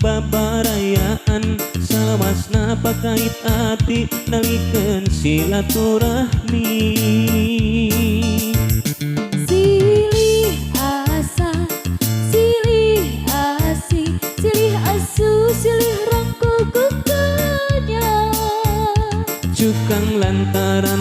babarayaan salawasna pakait ati nalikeun silaturahmi. Silih asa, silih asih, silih asu, silih rangkul kukanya. Cukang lantaran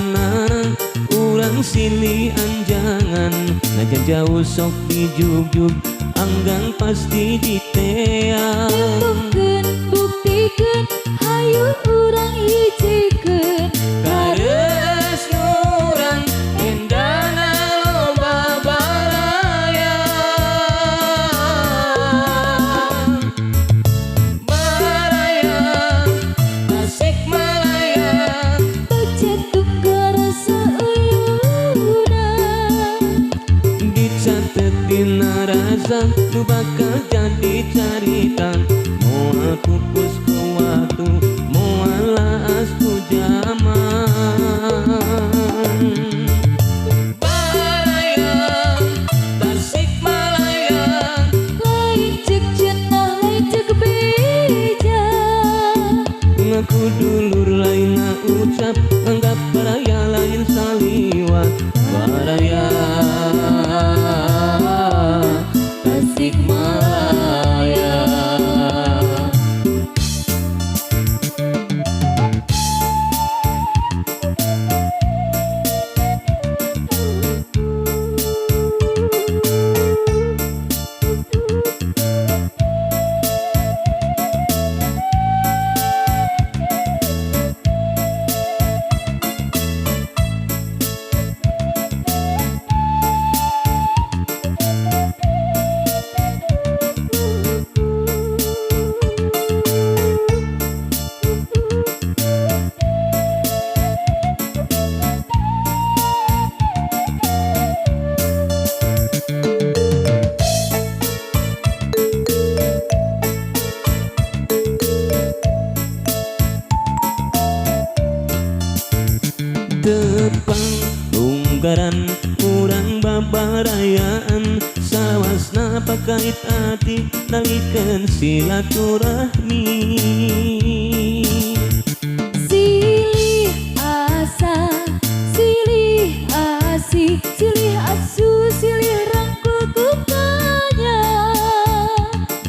urang silih anjangan, najan jauh sok dijugjug anggang pasti diteang. Timbukkeun buktikeun hayu urang hijikeun Kareus urang endana loba baraya. Baraya Tasikmalaya Becet tunggal seuyuna. dicatet dina rasa nu bakal jadi carita. Moal pupus ku waktu, moal laas ku zaman. Baraya Tasikmalaya Lain cek cenah, lain cek beja. ngaku dulur lain ucap, anggap baraya lain saliwat. Baraya Tasikmalaya. Tepang unggaran urang babarayaan salawasna pakait ati nalikeun silaturahmi. Silih asa, silih asih, silih asu, silih rangkul kukanya.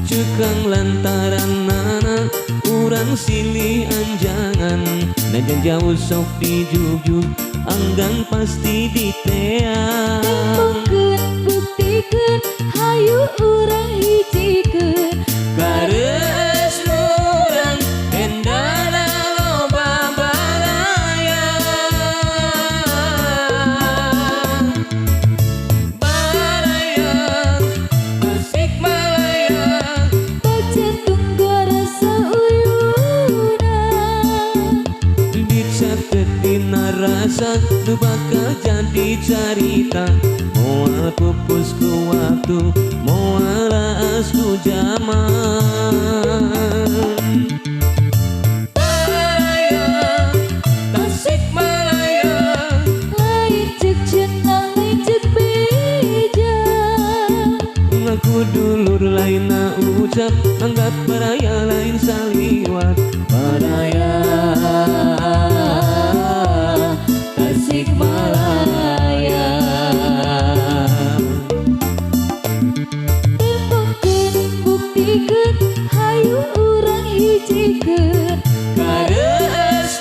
Cukang lantaran nana urang silih anjangan, najan jauh sok dijugjug anggang pasti diteang. Timbukkeun buktikeun hayu urang hijikeun Kareus urang endana loba baraya. Baraya Tasikmalaya becet tunggal seuyuna. dicatet dina rasa nu bakal jadi carita. Moal pupus ku waktu, moal laas ku zaman. Baraya Tasikmalaya Lain cek cenah, lain cek beja. ngaku dulur lain ucap, anggap baraya lain saliwat. Baraya Tasikmalaya.